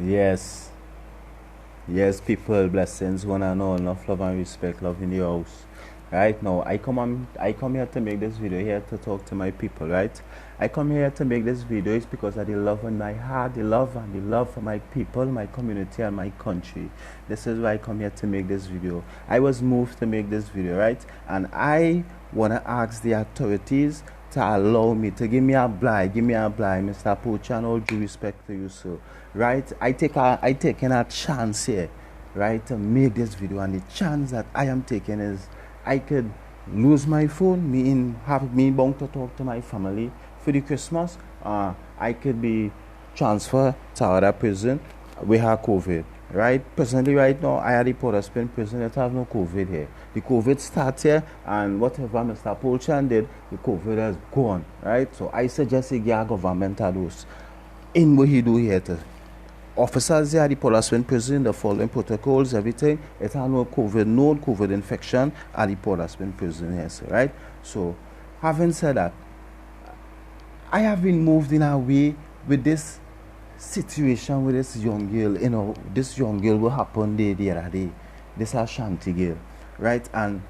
Yes, yes, people, blessings, one and all, enough love and respect, love in the house. Right now, I come here to make this video here to talk to my people, right? I come here to make this video is because of the love in my heart, the love for my people, my community, and my country. This is why I come here to make this video. I was moved to make this video, right? And I wanna ask the authorities to allow me to give me a blind, Mr. Poacher, and all due respect to you, sir. Right? I taking a chance here, right, to make this video, and the chance that I am taking is I could lose my phone, have me bound to talk to my family for the Christmas. I could be transferred to other prison. We have COVID. Right? Presently, right now, I had the Port of Spain prison. It have no COVID here. The COVID starts here, and whatever Mr. Polchan did, the COVID has gone. Right? So I suggest he get a governmental dose in what he do here. Officers here at the Port of Spain prison, the following protocols, everything. It has no COVID infection at the Port of Spain prison here. So, right? So, having said that, I have been moved in a way with this situation with this young girl. This young girl will happen the other day. This Ashanti girl, right? And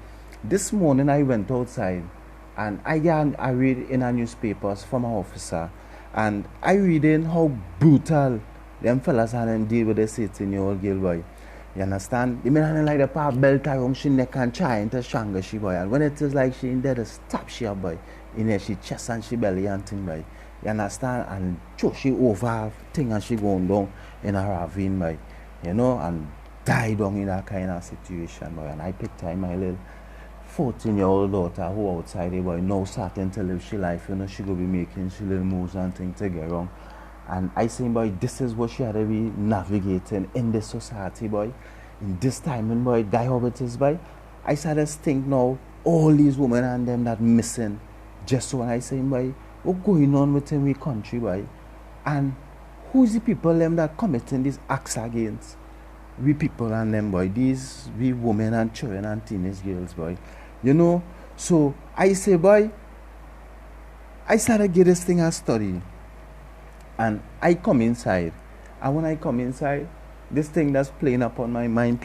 this morning I went outside and I read in a newspapers from an officer, and I reading how brutal them fellas and them deal with the 18-year-old girl, boy. You understand? The man like the power belt around she neck and trying to strangle she, boy. And when it is like she in there to stab she, boy, in her she chest and she belly and thing, boy. You understand? And choke she over thing and she going down in a ravine, boy. You know, and die down in that kind of situation, boy. And I picked her my little 14-year-old daughter who outside there, boy, now starting to live she life, you know, she go be making she little moves and things to get wrong. And I say, boy, this is what she had to be navigating in this society, boy. In this time, boy, die how it is, boy. I started to think now, all these women and them that missing. Just so when I say, boy, what's going on within we country, boy? And who's the people them that committing these acts against we people and them, boy? These we women and children and teenage girls, boy. You know? So I say, boy, I started to get this thing a study. And I come inside. And when I come inside, this thing that's playing upon my mind.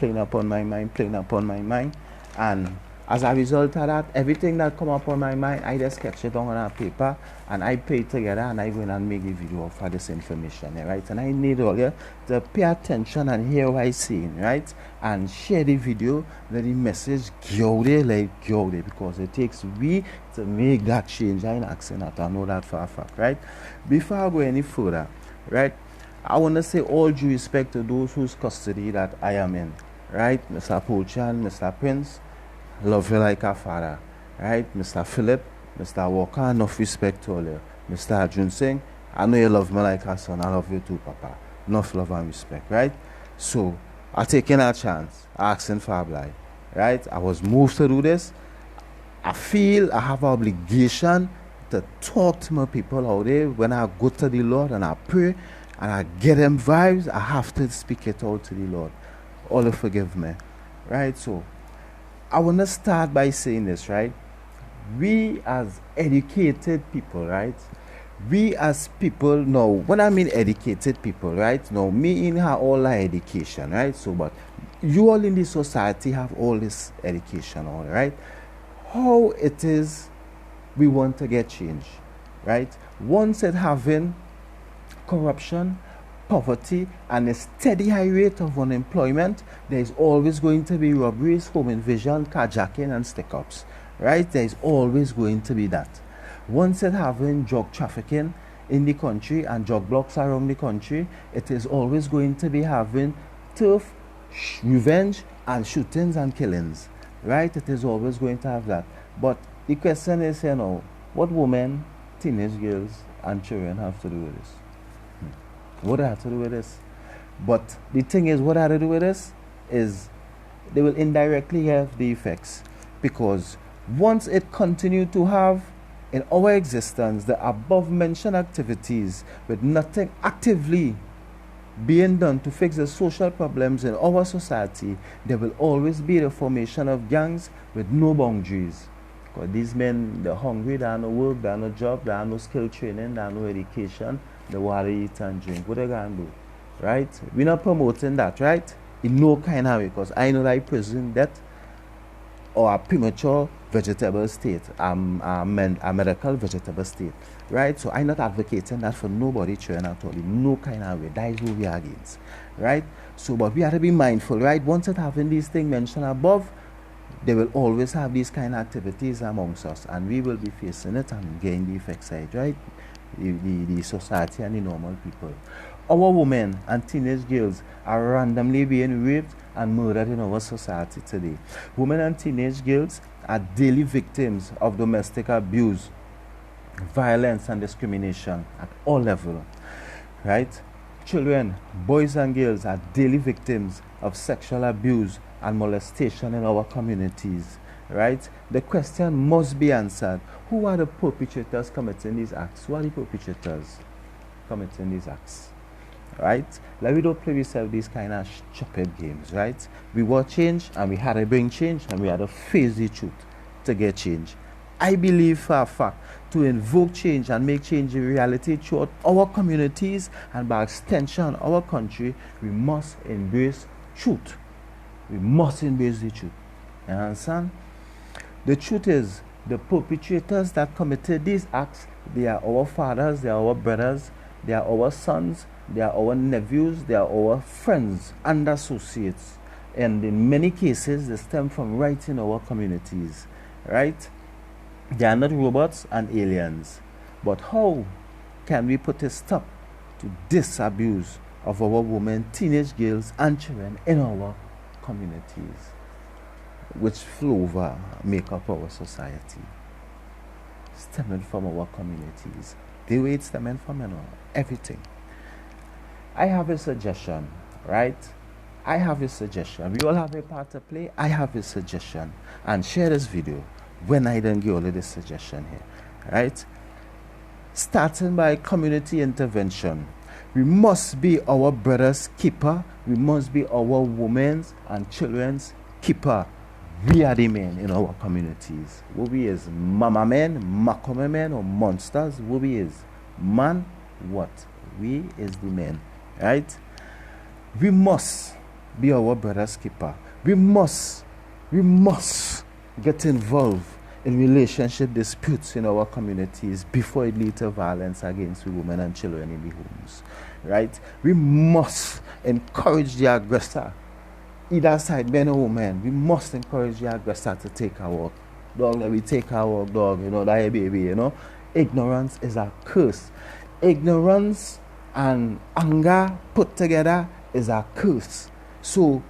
And as a result of that, everything that come upon my mind, I just sketch it down on a paper and I pay it together and I go in and make a video for this information, right? And I need all you to pay attention and hear what I saying, right? And share the video, let the message go there, because it takes we to make that change. I ain't asking that, I know that for a fact, right? Before I go any further, right, I want to say all due respect to those whose custody that I am in, right? Mr. Pochan, Mr. Prince, love you like a father, right? Mr. Philip, Mr. Walker, enough respect to all you. Mr. Arjun Singh, I know you love me like a son, I love you too, Papa. Enough love and respect, right? So, I taking a chance, asking for a blind, right? I was moved to do this. I feel I have an obligation to talk to my people out there. When I go to the Lord and I pray and I get them vibes, I have to speak it out to the Lord. All forgive me, right? So, I want to start by saying this, right? We as educated people, right? We as people, now, when I mean educated people, right? Now, me in have all our education, right? So, but you all in this society have all this education, all right? How it is we want to get change, right? Once it having corruption, poverty, and a steady high rate of unemployment, there is always going to be robberies, home invasion, carjacking, and stick-ups, right? There is always going to be that. Once it having drug trafficking in the country and drug blocks around the country, it is always going to be having turf, revenge, and shootings and killings, right? It is always going to have that. But the question is, you know, what women, teenage girls, and children have to do with this? What do I have to do with this? But the thing is, what I have to do with this is they will indirectly have the effects, because once it continue to have in our existence the above mentioned activities with nothing actively being done to fix the social problems in our society, there will always be the formation of gangs with no boundaries. Because these men, they're hungry, they have no work, they have no job, they have no skill training, they have no education, they want to eat and drink. What are they going to do? right? We're not promoting that, right? In no kind of way, because I know that prison death or a premature vegetable state, a medical vegetable state, right? So I'm not advocating that for nobody, children at all, in no kind of way. That is what we are against, right? So, but we have to be mindful, right? Once it having these things mentioned above, they will always have these kind of activities amongst us, and we will be facing it and getting the effect side, right? The society and the normal people. Our women and teenage girls are randomly being raped and murdered in our society today. Women and teenage girls are daily victims of domestic abuse, violence and discrimination at all levels, right? Children, boys and girls are daily victims of sexual abuse and molestation in our communities, right? The question must be answered. Who are the perpetrators committing these acts? Who are the perpetrators committing these acts? Right? Like, we don't play with these kind of stupid games, right? We want change, and we had to bring change, and we had to face the truth to get change. I believe for a fact to invoke change and make change a reality throughout our communities and by extension our country, we must embrace truth. We must embrace the truth. You understand? The truth is, the perpetrators that committed these acts, they are our fathers, they are our brothers, they are our sons, they are our nephews, they are our friends and associates. And in many cases, they stem from right in our communities, right? They are not robots and aliens. But how can we put a stop to this abuse of our women, teenage girls, and children in our communities, which flow over make up our society, stemming from our communities? The way it's stemming from, everything. I have a suggestion, right? I have a suggestion. We all have a part to play. I have a suggestion. And share this video when I then give all of this suggestion here, right? Starting by community intervention. We must be our brothers' keeper. We must be our women's and children's keeper. We are the men in our communities. What we is mama men, makome men, or monsters. What we is man, what? We is the men, right? We must be our brother's keeper. We must get involved in relationship disputes in our communities before it leads to violence against women and children in the homes, right? We must encourage the aggressor, either side, men or women. We must encourage the aggressor to take our work. Dog, let me take our work, dog, that baby, Ignorance is a curse. Ignorance and anger put together is a curse. So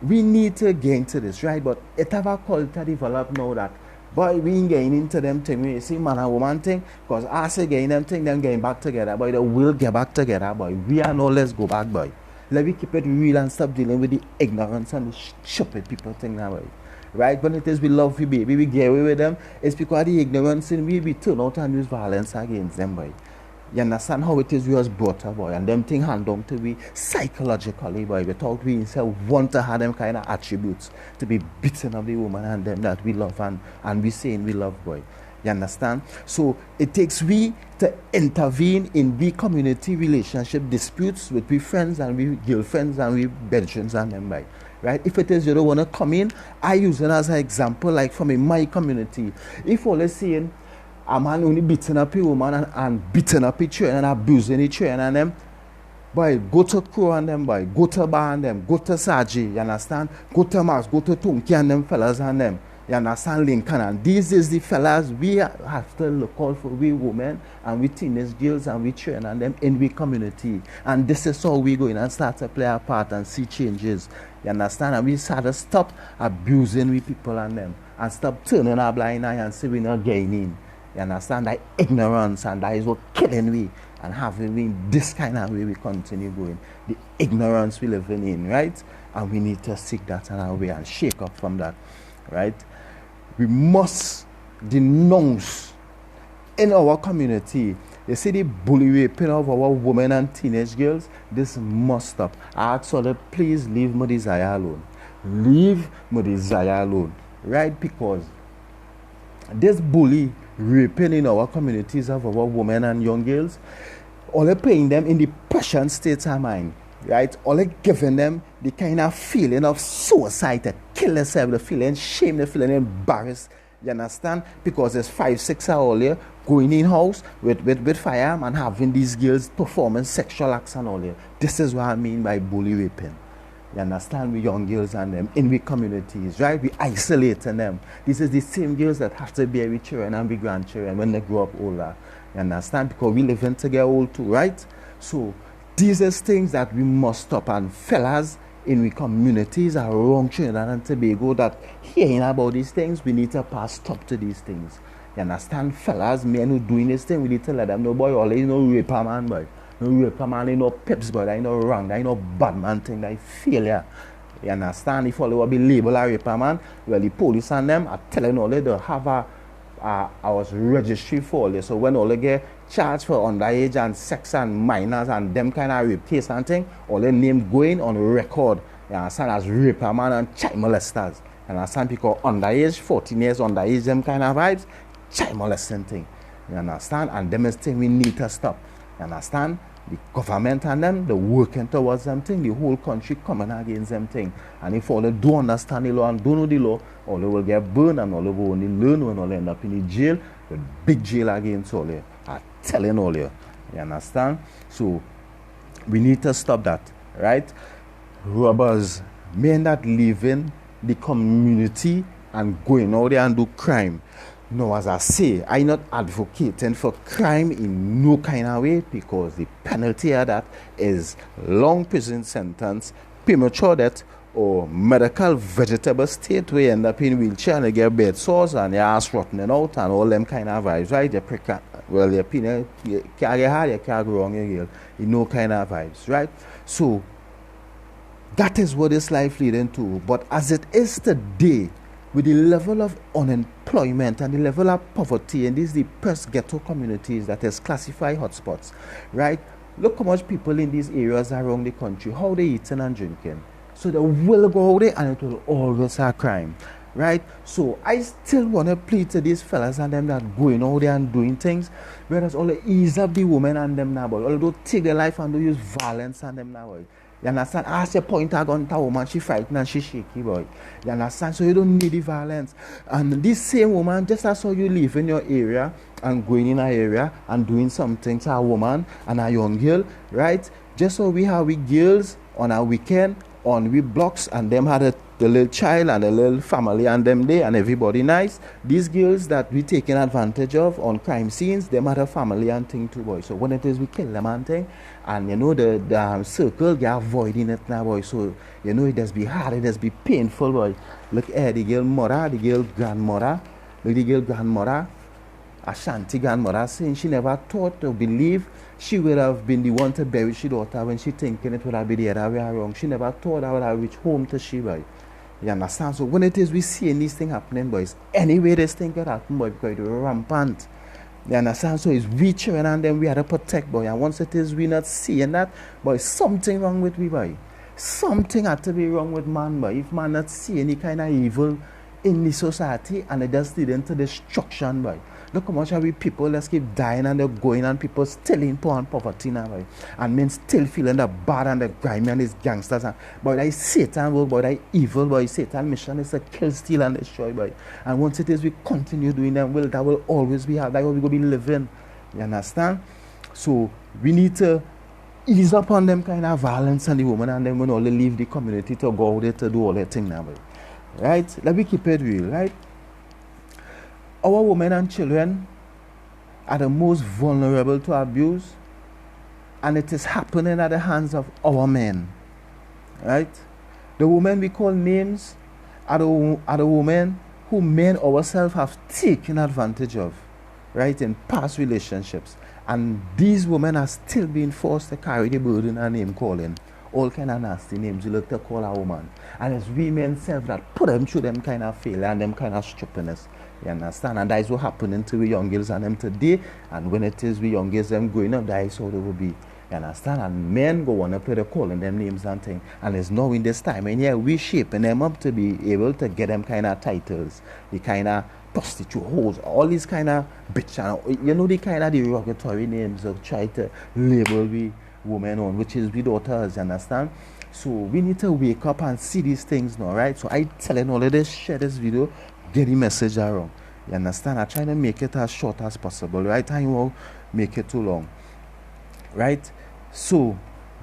we need to get into this, right? But it have a culture developed now that, boy, we ain't getting into them thing. We see man and woman thing, because I say getting them thing, them getting back together. Boy, they will get back together, boy. We are no, let's go back, boy. Let me keep it real and stop dealing with the ignorance and the stupid people thing now, boy. Right? When it is we love you, baby, we get away with them, it's because of the ignorance in we turn out and use violence against them, boy. You understand how it is we was brought up, boy, and them thing hand down to we psychologically, boy, without we want to have them kind of attributes to be beaten of the woman and them that we love and we saying we love, boy. You understand? So it takes we to intervene in the community relationship disputes with we friends and we girlfriends and we bedrooms and them, boy. Right? If it is you don't want to come in, I use it as an example, like from in my community. If all is saying a man only beating up a woman and beating up a children and abusing a children and them, boy, go to Crow and them, boy, go to Bar and them, go to Saji, you understand? Go to Max, go to Tunki and them fellas and them, you understand? Lincoln, and these is the fellas we have to look out for, we women and we teenage girls and we children and them in we community. And this is how we go in and start to play our part and see changes. You understand? And we start to stop abusing we people and them and stop turning our blind eye and say we're not gaining. You understand? That ignorance, and that is what killing we and having we this kind of way we continue going. The ignorance we living in, right? And we need to seek that in our way and shake up from that, right? We must denounce in our community. You see the bully raping of our women and teenage girls, this must stop. I ask all please leave my desire alone. Leave my desire alone. Right? Because this bully raping in our communities of our women and young girls, all putting them in depression states of mind. right? Only giving them the kind of feeling of suicide, to kill themselves, the feeling shame, the feeling embarrassed. You understand? Because there's 5, 6 hours earlier going in house with firearm and having these girls performing sexual acts and all that. This is what I mean by bully raping. You understand? We young girls and them in we communities, right? We isolating them. This is the same girls that have to bear with children and be grandchildren when they grow up older. You understand? Because we live in to get old too, right? So these are things that we must stop. And fellas in we communities around Trinidad and Tobago that hearing about these things, we need to pass stop to these things. You understand? Fellas, men who doing this thing, we need to let them know, boy, all you know, rape a man, boy. No rape a man, you know, pips, boy, that you know wrong, that you know bad man thing, that failure. You understand? If all will be labeled a rape a man, well, the police and them are telling all they have our registry for all this. So when all they get charged for underage and sex and minors and them kind of rape case and thing, all their name going on record, you understand, as rape a man and child molesters. You understand? Because underage, 14 years underage, them kind of vibes, child molesting thing. You understand? And them is thing we need to stop. You understand? The government and them, they're working towards them thing. The whole country coming against them thing. And if all they do understand the law and don't know the law, all they will get burned and all they will only learn when all they end up in the jail, the big jail against all they. I'm telling all you. You understand? So we need to stop that, right? Robbers, men that live in the community and going out there and do crime. No, as I say, I'm not advocating for crime in no kind of way, because the penalty of that is long prison sentence, premature death, or medical vegetable state where you end up in wheelchair and you get bed sores and your ass rotting out and all them kind of vibes, right? Your opinion, you can't get hard, you can't go wrong, you no kind of vibes, right? So that is what this life leading to. But as it is today, with the level of unemployment and the level of poverty in these depressed ghetto communities that is classified hotspots, right? Look how much people in these areas around the country, how they eating and drinking. So they will go out there and it will always have crime, right? So I still want to plead to these fellas and them that going out there and doing things, whereas all the ease up the women and them now, boy. Although take their life and do use violence and them now, boy. You understand? Ask your point a gun to a woman, she frightened and she shaky, boy. You understand? So you don't need the violence. And this same woman, just as how you live in your area and going in an area and doing something to a woman and a young girl, right? Just so we have we girls on a weekend, on we blocks, and them had the little child and the little family and them there and everybody nice. These girls that we taking advantage of on crime scenes, them had a family and thing too, boy. So when it is we kill them and thing, and you know the circle they are avoiding it now, boy. So you know it does be hard, it does be painful, boy. Look at the girl mother, the girl grandmother, look the girl grandmother, Ashanti grandmother, saying she never thought or believed she would have been the one to bury she daughter when she thinking it would have been the other way around. She never thought I would have reached home to she, boy. You understand? So when it is we seeing these things happening, boys, anyway this thing could happen, boy, because it's rampant. You understand? So it's we children and then we have to protect, boy. And once it is we not seeing that, boy, something wrong with we, boy. Something had to be wrong with man, boy. If man not see any kind of evil in the society and it just lead into destruction, boy. Look how much of we people that keep dying and they're going and people still in poor and poverty now, boy. And men still feeling the bad and the grimy and these gangsters. And, boy, that is Satan work, boy, that is evil, boy. Satan mission is to kill, steal and destroy, boy. And once it is we continue doing them, well, that will always be how that will be living. You understand? So we need to ease up on them kind of violence and the woman and them when all they leave the community to go out there to do all that thing now, boy. Right? Let me keep it real, right? Our women and children are the most vulnerable to abuse, and it is happening at the hands of our men, right? The women we call names are the women who men ourselves have taken advantage of, right, in past relationships. And these women are still being forced to carry the burden and name calling. All kind of nasty names you look to call a woman. And it's we men self that put them through them kind of failure and them kind of stupidness. You understand? And that is what happening to we young girls and them today. And when it is we young girls them growing up, that is how they will be. You understand? And men go on to play the calling them names and things. And it's now in this time. And yeah, we shaping them up to be able to get them kind of titles. The kind of prostitute hoes, all these kind of bitch. And, you know, the kind of derogatory names of try to label we women on, which is with daughters, you understand? So we need to wake up and see these things now, right? So I telling all of this, share this video, get the message around. You understand? I try to make it as short as possible, right? I won't make it too long, right? So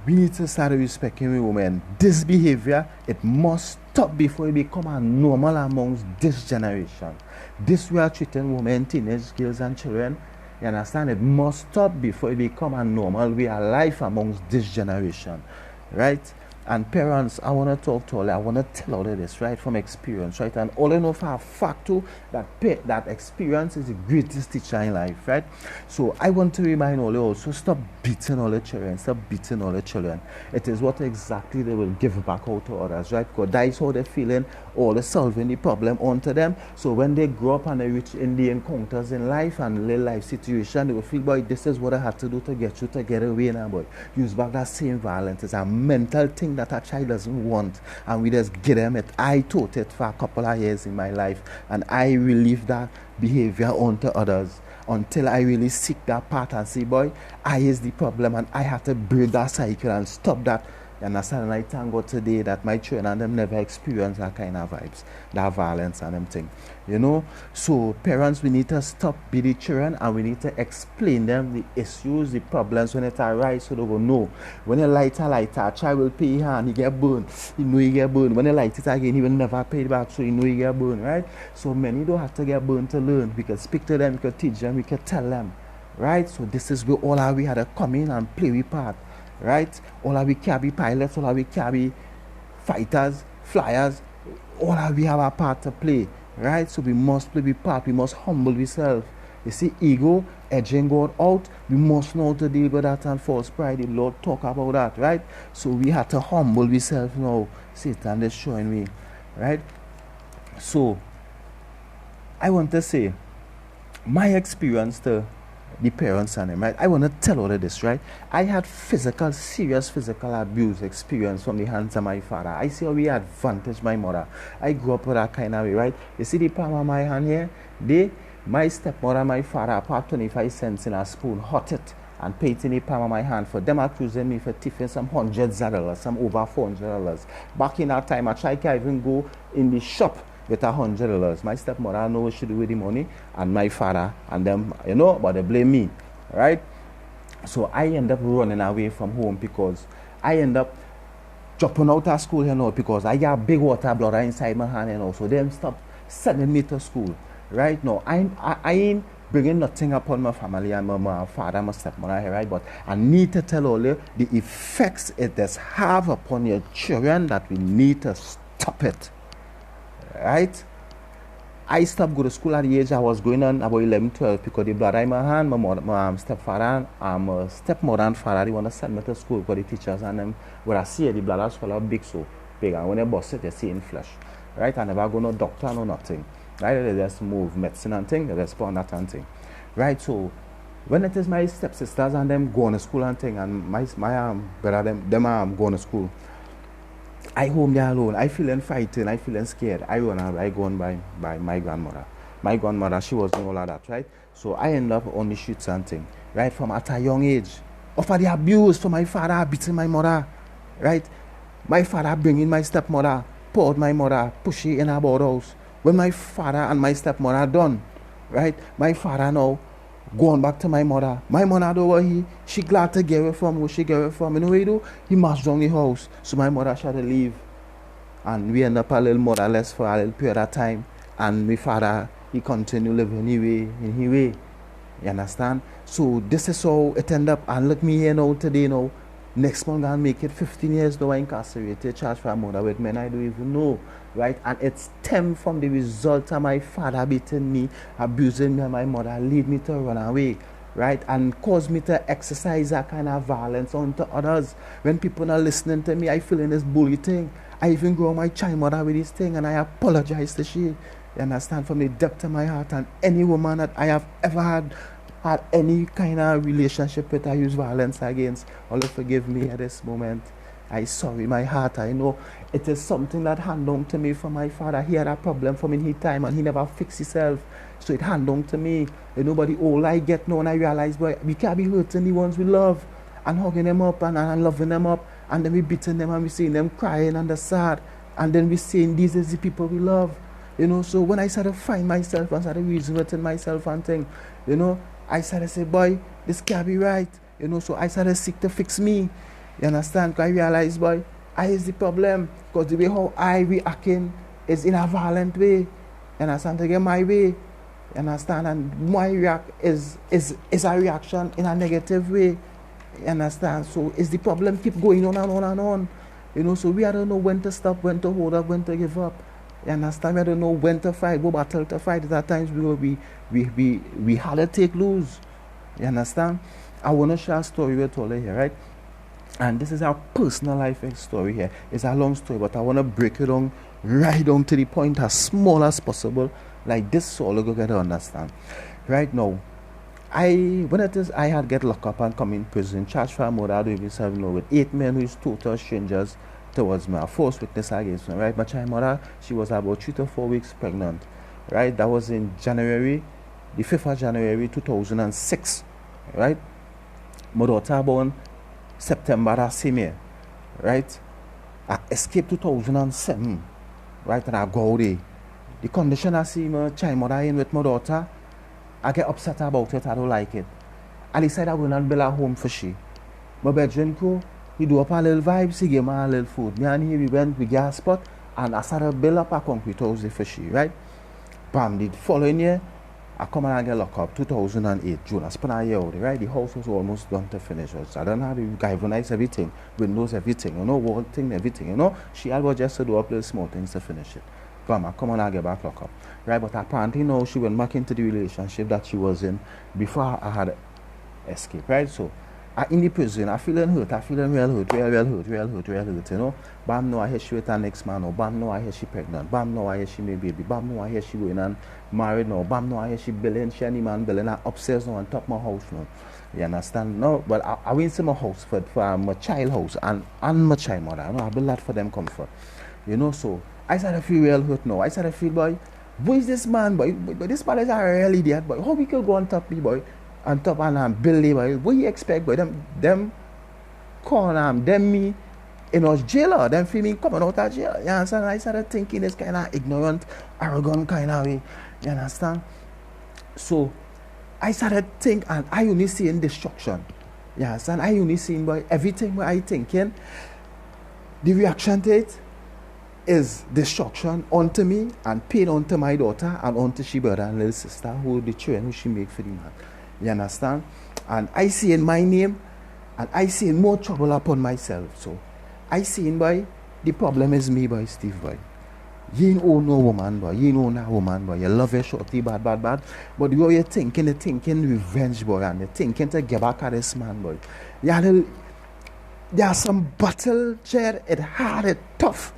we need to start respecting women. This behavior, it must stop before it become a normal amongst this generation. This we are treating women, teenage girls and children. You understand? It must stop before it become a normal way of life amongst this generation, right? And parents, I want to talk to all. I want to tell all of this, right, from experience, right? And all I know for a fact too, that experience is the greatest teacher in life, right? So I want to remind all also, stop beating all the children, stop beating all the children. It is what exactly they will give back out to others, right? Because that is how they're feeling, all the solving the problem onto them. So when they grow up and they reach in the encounters in life and little life situation, they will feel, boy, this is what I had to do to get you to get away now, boy. Use back that same violence. It's a mental thing that a child doesn't want, and we just get them it. I taught it for a couple of years in my life, and I relieve that behavior onto others until I really seek that part and say, boy, I is the problem and I have to break that cycle and stop that. You understand? And I thank God today that my children and them never experience that kind of vibes, that violence and them thing. You know? So parents, we need to stop beating the children and we need to explain them the issues, the problems when it arises so they will know. When you light a child will pay his hand, he get burned. He know he get burned. When you light it again, he will never pay it back, so he know he get burned, right? So many don't have to get burned to learn. We can speak to them, we can teach them, we can tell them. Right? So this is where all our we had to come in and play we part. Right? All of we can be pilots, all of we can be fighters, flyers, all of we have a part to play. Right? So we must play we part, we must humble ourselves. You see, ego, edging God out, we must know how to deal with that and false pride. The Lord talk about that, right? So we have to humble ourselves now. Satan is showing me. Right? So I want to say my experience to the parents and them, right? I want to tell all of this, right? I had serious physical abuse experience from the hands of my father. I see how we advantage my mother. I grew up with that kind of way, right? You see the palm of my hand here? My stepmother and my father, apart 25 cents in a spoon, hot it and pay it in the palm of my hand. For them accusing me for tipping some hundreds of dollars, some over $400. Back in that time, I tried to even go in the shop with $100. My stepmother know what she do with the money, and my father and them, you know, but they blame me, right? So I end up running away from home because I end up dropping out of school, you know, because I got big water bladder inside my hand, you know. So them stop sending me to school, right? No, I ain't bringing nothing upon my family and my father, my stepmother, right? But I need to tell all you the effects it does have upon your children that we need to stop it. Right? I stopped going to school at the age I was going on about 11, 12 because the blood in my hand, my stepfather, my stepmother and father, they want to send me to school because the teachers and them, when I see it, the blood has swelled up big so big, and when they bust it, they see it in flesh. Right? I never go no doctor, no nothing. Right? They just move medicine and thing, they just put on that and thing. Right? So when it is my stepsisters and them going to school and thing, and my brother, them going to school, I home there alone. I feeling frightened. I feeling scared. I go on by my grandmother. My grandmother, she was doing all of that, right? So I end up on the streets and thing, right? From at a young age. Offer the abuse from my father beating my mother, right? My father bringing my stepmother, poured my mother, push her in her house. When my father and my stepmother done, right? My father now going back to my mother. My mother do what she glad to get away from what she get away from. You know what he do? He marched down the house. So my mother tried to leave. And we end up a little motherless for a little period of time. And my father, he continued living in his way. You understand? So this is how it end up. And look me here now today now. Next month I'll make it 15 years now incarcerated, charged for a murder with men I don't even know. Right? And it stemmed from the result of my father beating me, abusing me and my mother, lead me to run away. Right? And cause me to exercise that kind of violence onto others. When people are listening to me, I feel in this bully thing. I even grow my child mother with this thing and I apologize to she. You understand? From the depth of my heart, and any woman that I have ever had any kind of relationship with, I use violence against. Allah forgive me at this moment. I sorry my heart. I know it is something that hand down to me from my father. He had a problem from in his time and he never fixed himself. So it hand down to me. You know, but the all I get now and I realize, boy, we can't be hurting the ones we love. and hugging them up and loving them up, and then we beating them and we seeing them crying and they're sad, and then we saying these is the people we love. So when I started to find myself and started reasoning within myself and think, I started to say, boy, this can't be right. So I started to seek to fix me. You understand? Because I realized, boy, I is the problem. Because the way how I reacting is in a violent way. You understand? To get my way. You understand? And my react is a reaction in a negative way. You understand? So is the problem keep going on and on and on. So we don't know when to stop, when to hold up, when to give up. You understand? We don't know when to fight, go battle to fight. At times we had to take lose. You understand? I want to share a story with all here, right? And this is our personal life story here. It's a long story, but I want to break it down right down to the point as small as possible, like this, so all you get to understand. Right now, I had get locked up and come in prison, charged for a murder I don't even serve with 8 men who is total strangers towards me. A false witness against me, right? My child mother, she was about 3 to 4 weeks pregnant, right? That was in January, the 5th of January 2006, right? My daughter born September that same year, right? I escaped 2007, right? And I go there. The condition I see my child mother in with my daughter, I get upset about it. I don't like it. I decided I will not build a home for she. My bedroom crew, he do up a little vibes, he gave me a little food. Me and he, we went, we get a spot, and I started to build up a concrete house for she, right? Bam, the following year, I come and I get locked up, 2008, June. I spent a year out there, right? The house was almost done to finish. So I don't have to galvanize everything, windows, everything, wall thing, everything, She had just to do up little small things to finish it. Bam, I come and I get back locked up, right? But apparently, she went back into the relationship that she was in before I had escaped, right? So, in the prison, I feeling hurt, I feeling real hurt, Bam, no, I hear she with her next man, or bam, no, I hear she pregnant, bam, no, I hear she made baby, bam, no, I hear she going and married now, bam, no, I hear she building, she and the man building her upstairs now on top of my house now. You understand? No, but I went to my house for my child house and my child mother. I build that for them comfort. So I started to feel real hurt now. I started to feel, boy, who is this man, boy? But this man is a real idiot, boy. How we could go on top me, boy? On top and build it, boy. What you expect, boy? Them corner, them me in us jailer, them feel me coming out of jail. You understand? I started thinking this kind of ignorant, arrogant kind of way. You understand? So I started thinking, and I only seeing destruction. You understand? I only seeing, boy, everything what I thinking, the reaction to it is destruction unto me and pain unto my daughter and unto she brother and little sister who the children who she make for the man. You understand? And I see in my name and I see more trouble upon myself. So I see in, boy, the problem is me, boy, Steve, boy. You ain't own no woman, boy. You ain't own that woman, boy. You love your shorty, bad. But the way you're thinking revenge, boy, and you're thinking to get back at this man, boy. There's some battle, chair, it hard, it tough.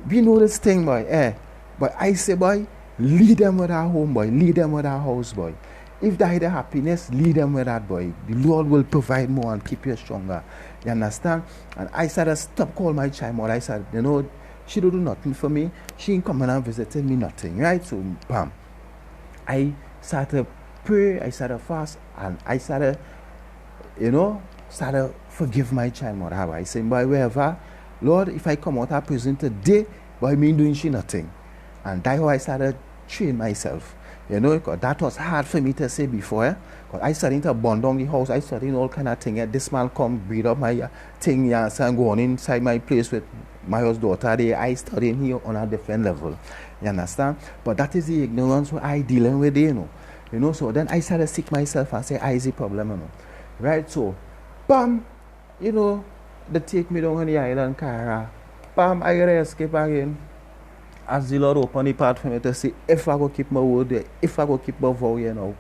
We know this thing, boy, But I say, boy, lead them with our home, boy. Lead them with our house, boy. If they the happiness, lead them with that, boy. The Lord will provide more and keep you stronger. You understand? And I said, stop calling my child mother. I said, she don't do nothing for me. She ain't coming and visiting me nothing, right? So, bam. I started to pray. I started to fast. And I started, forgive my child mother. I said, boy, wherever, Lord, if I come out of prison today, boy, me doing she nothing. And that's how I started train myself. Because that was hard for me to say before. Because I started to burn down the house. I started all kind of things. This man come breed up my thing and go on inside my place with my house daughter there. I studying here on a different level. You understand? But that is the ignorance I dealing with, So then I started to seek myself and say, I is the problem, Right? So, bam, they take me down on the island, Cara. Bam, I gotta escape again. As the Lord open the path for me to say, if I go keep my word, if I go keep my vow, You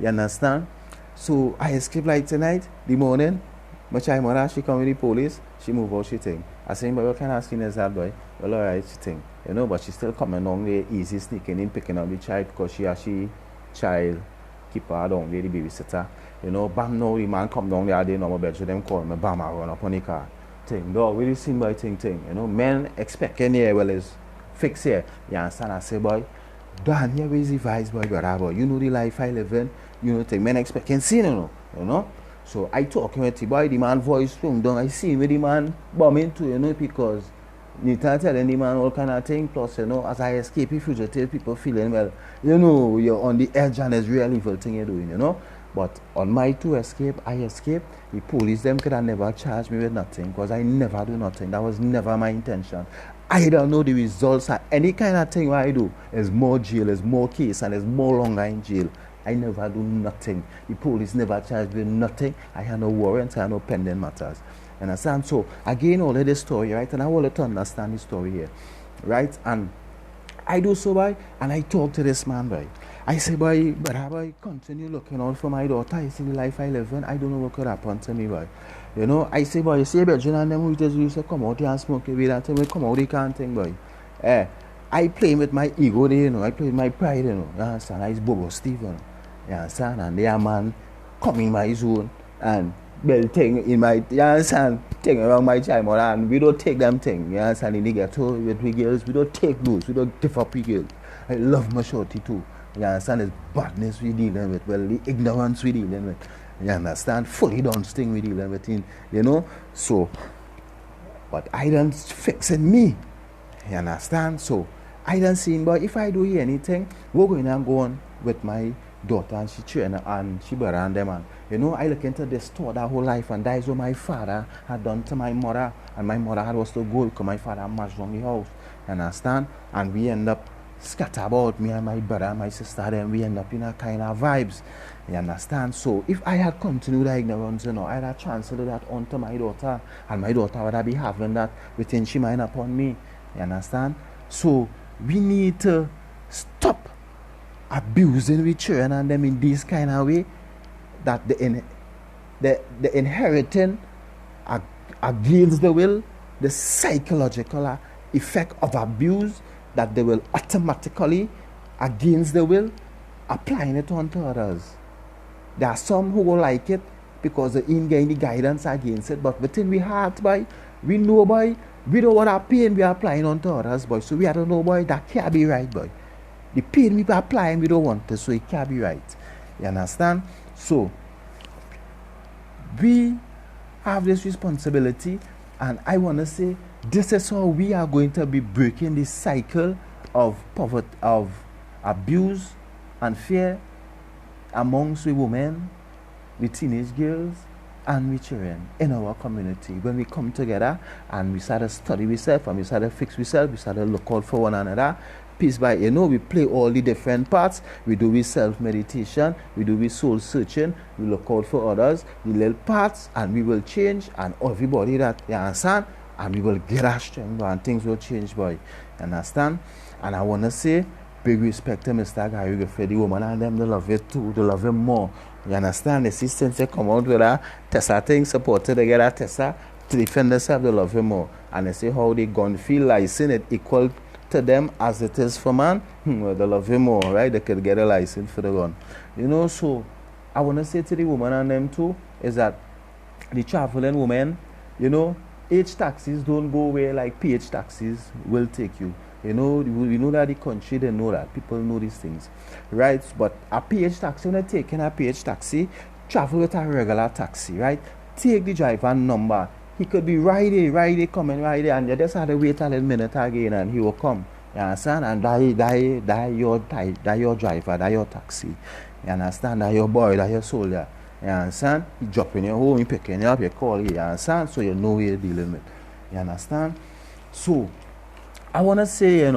understand? So I escape like tonight, the morning. My child mother, she come with the police, she move out, she think. I say, but what kind of skin is that, boy? Well, alright, she think. But she still coming down there, easy sneaking in, picking up the child, because she child keeper down there, the babysitter. Bam, now the man come down there, I didn't know my bedroom, them call me, bam, I run up on the car. Thing, dog, really seen by thing. Men expect any well is fix here. You understand? I say, boy, Dan, here is the vice, boy, brother, boy. You know the life I live in. Thing. Men expect can see, So I talking with the boy, the man voice strong down. I see with the man bombing too, because you can't tell any man all kind of thing. Plus, as I escape fugitive, people feeling well, you're on the edge and it's real evil thing you're doing. But on my two escape, I escaped. The police them could have never charged me with nothing because I never do nothing. That was never my intention. I don't know the results of any kind of thing what I do. There's more jail, there's more case, and there's more longer in jail. I never do nothing. The police never charged me with nothing. I had no warrants, I had no pending matters. Understand? So again, all of this story, right? And I want you to understand the story here, right? And I do so, boy, and I talk to this man, boy. I say, boy, but how I continue looking out for my daughter? I see the life I live in. I don't know what could happen to me, boy. I say, boy, you see, Virgin and them who used to come out here and smoke a weed and tell me, come out, they can't think, boy. I play with my ego there, I play with my pride, you understand? I Bobo Stephen, you understand? And they are man come in my zone and build thing in my, you understand? Thing around my child, and we don't take them thing, you understand? In the ghetto with we girls, we don't take those, we don't differ with girls. I love my shorty too. You understand? It's badness we dealing with. Well, the ignorance we dealing with. You understand? Fully done thing we dealing with. So, but I don't fix it me. You understand? So, I don't see, but if I do hear anything, we're going to go on with my daughter and she train and she around them. And, I look into this store that whole life, and that is what my father had done to my mother. And my mother had was to go because my father marched on the house. You understand? And we end up scatter about, me and my brother and my sister, then we end up in a kind of vibes. You understand? So if I had continued that ignorance, I had transferred that onto my daughter, and my daughter would have be having that within she mind upon me. You understand? So we need to stop abusing with children and them in this kind of way, that the inheriting against the will, the psychological effect of abuse, that they will automatically, against the will, applying it onto others. There are some who will like it because they ain't getting the guidance against it, but within we heart, boy, we know, boy, we don't want our pain we are applying onto others, boy. So we have to know, boy, that can't be right, boy. The pain we are applying, we don't want it, so it can't be right. You understand? So we have this responsibility, and I want to say, this is how we are going to be breaking this cycle of poverty, of abuse and fear amongst the women, the teenage girls, and the children in our community. When we come together and we start to study ourselves and we start to fix ourselves, we start to look out for one another, piece by, we play all the different parts. We do with self-meditation, we do with soul searching, we look out for others, the little parts, and we will change, and everybody that, you understand, and we will get our strength, and things will change, boy. You understand? And I want to say, big respect to Mr. Gary for the woman and them, they love it too, they love him more. You understand? The since they come out with her, Tessa thing, supported together, Tessa, to defend themselves, they love him more. And they say how they gun feel license it equal to them as it is for man, well, they love him more, right? They could get a license for the gun. So I want to say to the woman and them too, is that the traveling women, H taxis don't go where like PH taxis will take you. We know that the country, they know that. People know these things. Right? But a PH taxi, when you're taking a PH taxi, travel with a regular taxi, right? Take the driver number. He could be right there, coming right there, and you just have to wait a little minute again and he will come. You understand? And that your driver, that your taxi. You understand? That your boy, that your soldier. You understand? He drop in your home, he picking you up, you call you. You understand? So you know who you're dealing with. You understand? So I want to say,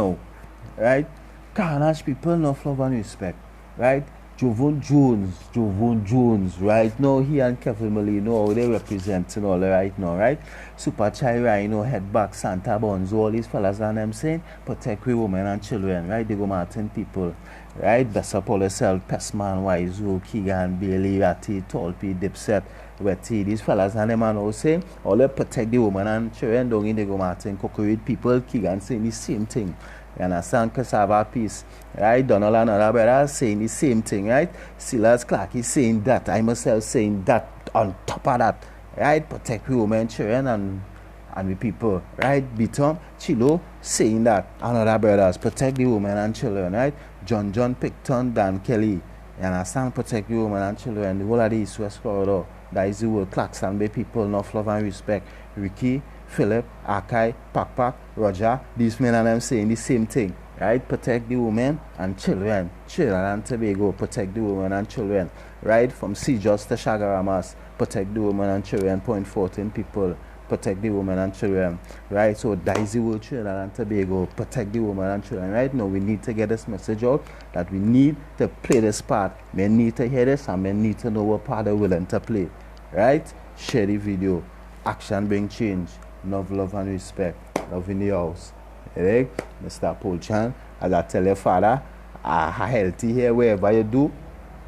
right? Carnage people, enough love and respect, right? Jovan Jones, right? Now he and Kevin Molino, they represent all right now, right? Super Chai Rhino, Headback, Santa Bonzo, all these fellas and them saying, protect we women and children, right? They go Martin people, right? Best up all yourself, Pestman, Wiseau, Keegan, Bailey, Ratty, Tallpy, Dipset, Wetty, these fellas and them and all saying, all they protect the women and children, don't in they go Martin, Cockroach people, Keegan saying the same thing. You understand? Cassava piece, right? Donald and other brothers saying the same thing, right? Silas Clark is saying that. I myself saying that on top of that, right? Protect the women, children, and the people, right? Bitom, Chilo saying that. And other brothers, protect the women and children, right? John Picton, Dan Kelly, You understand? Protect the women and children. The whole of the East West corridor. That is the whole Claxton Bay people, enough love and respect. Ricky, Philip, Akai, Pak, Roger, these men and them saying the same thing. Right? Protect the women and children. Children and Tobago, protect the women and children. Right? From Sijos to Shagaramas, protect the women and children. Point 14 people, protect the women and children. Right? So that is the whole Trinidad and Tobago, protect the women and children. Right now we need to get this message out that we need to play this part. Men need to hear this and men need to know what part they're willing to play. Right? Share the video. Action bring change. Love and respect. Love in the house. Right? Mr. Polchan, as I tell your father, I healthy here wherever you do.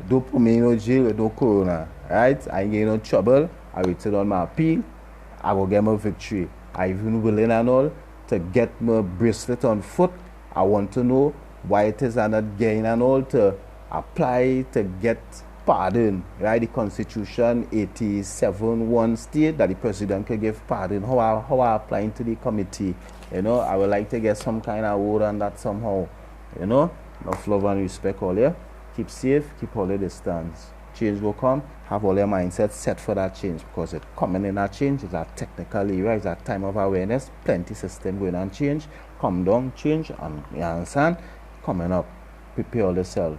Don't put me in no jail, no corona. Right? I ain't getting no trouble. I return on my appeal. I will get my victory. I even willing and all to get my bracelet on foot. I want to know why it is I'm not getting and all to apply to get pardon. Right? The Constitution 87(1) state that the president can give pardon. How I applying to the committee? You know, I would like to get some kind of word on that somehow. You know, enough love and respect all here. Keep safe, keep all the distance. Change will come. Have all your mindset set for that change because it's coming in that change. It's a technical era. It's a time of awareness. Plenty system going on change. Come down, change, and you understand? Coming up. Prepare yourself.